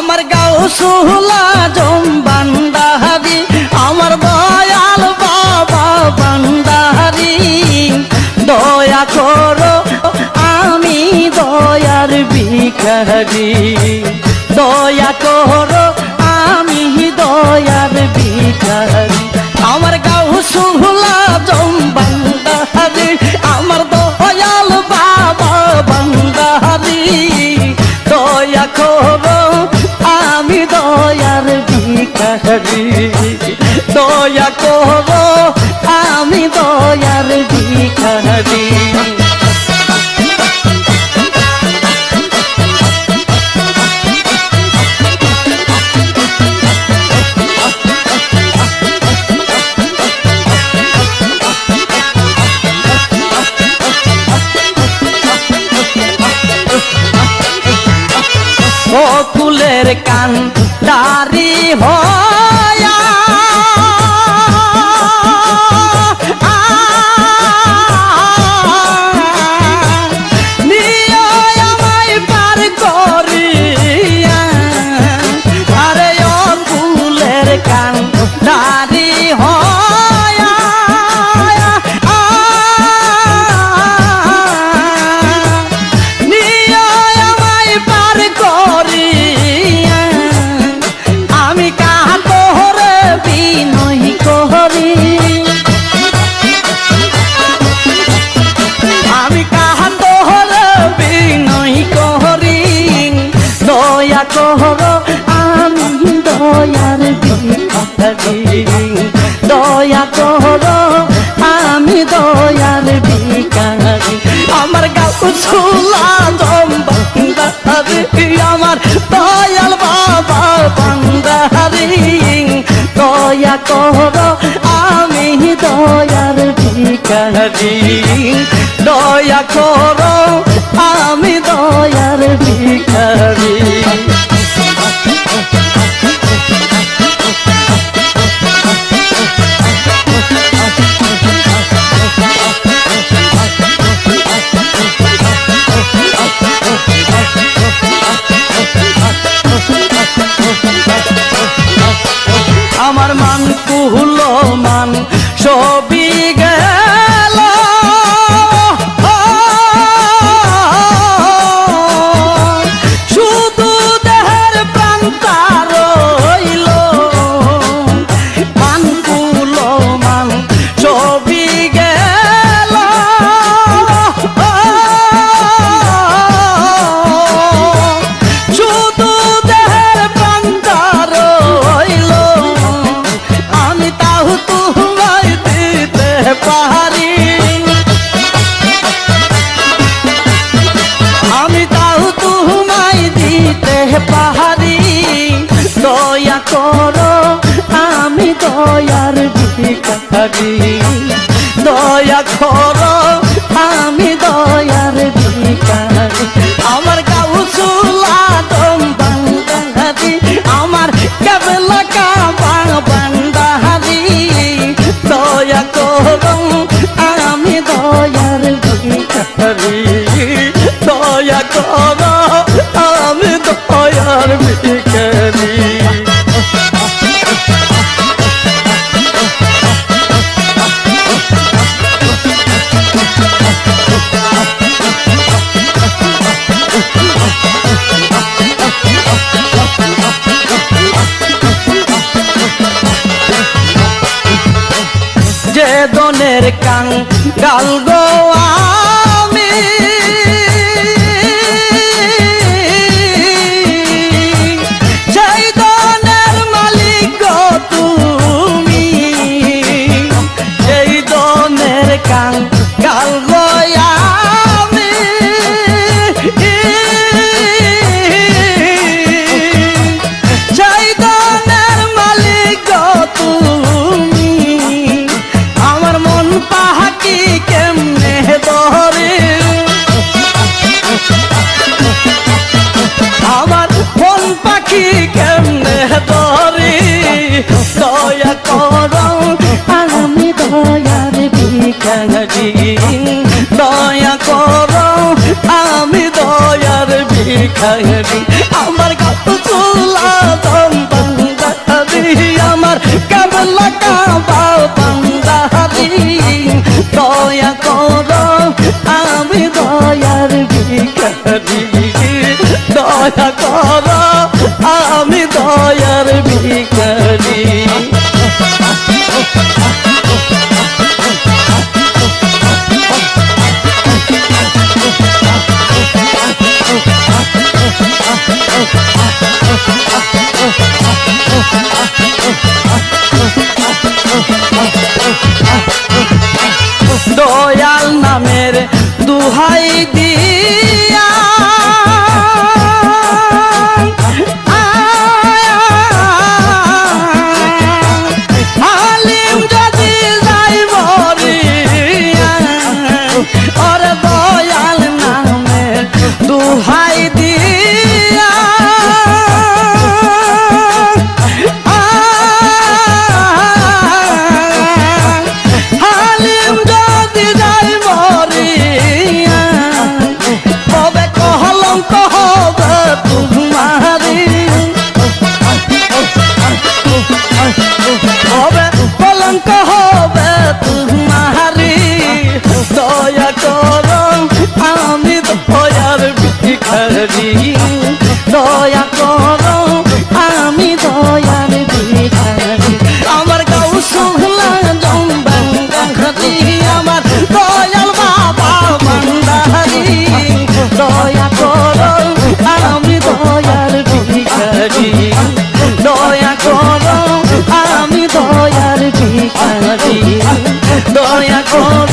আমার গাউসুল আজম ভান্ডারী আমার দয়াল বাবা ভান্ডারী দয়া করো আমি দয়ার ভিখারি দয়া করো আমি দয়ার ভিখারি আমার গাউসুল আজম ভান্ডারী আমার দয়াল বাবা ভান্ডারী দয়া করো আমি দয়ার ভিখারি দয়া করো আমি দয়ার ভিখারি ও কুলের কান দারি হয়া নিয় আমায় পার করিয়া আরে ও কুলের কান দারি হয়া নিয় আমায় পার করিয়া আমি কাহা তোরে বিনয় করি আমি কাহা তোরে বিনয় করি দয়া করো আমি দয়ার ভিখারি দয়া করো আমি দয়ার ভিখারি আমার গাউসুল আজম ভান্ডারী আমার দয়াল বাবা ভান্ডারী দয়া করো আমি দয়ার ভিখারি দয়া করো আমি দয়ার ভিখারি আমার মান কুহলো মান সবই গেল শুধু দেহের প্রান্তা রইল মান কুহলো মান সবই গেল শুধু দেহের প্রান্তা রইল আমি তাও তোমায় দিতে পারি আমি তাও তোমায় দিতে পারি দয়া করো আমি দয়ার ভিখারি দয়া করো আমি দয়ার ভিখারি আমার গাউসুল আজম ভান্ডারী আমার কেবলা কাবা ভান্ডারী দয়া করো আমি দয়ার ভিখারি দয়া করো আমি দয়ার ভিখারি যে দনের কাং গাল গো আমি সেই দনের মালিক গো তুমি সেই দনের কাং গাল গো আমি সেই দনের মালিক গো তুমি আমার মন পাহাকি কেমনে ধরে আমার মন পাখি কেমনে ধরে দয়া করো আমি দয়ার ভিখারি দয়া করো আমি দয়ার ভিখারি আমার গাউসুল আমার কামলা কাবা বান্দারি দয়া করো আমি দয়ার ভিখারি দয়া করো আমি দয়ার ভিখারি দয়াল নামের দুহাই দিয়া আলিম যদি যাই মরিয়া ওর দয়াল নামের দুহাই দিয়া কলঙ্ক হবে তোমারি দয়া করো আমি দয়ার ভিখারি দয়া করো আমি দয়ার ভিখারি আমার গাও শুহলা জম্বাঙ্গারি আমার দয়াল বাবা বান্দারি দয়া করো আমি দয়ার ভিখারি দয়া করো আমি দয়ার ভিখারি দয়া করো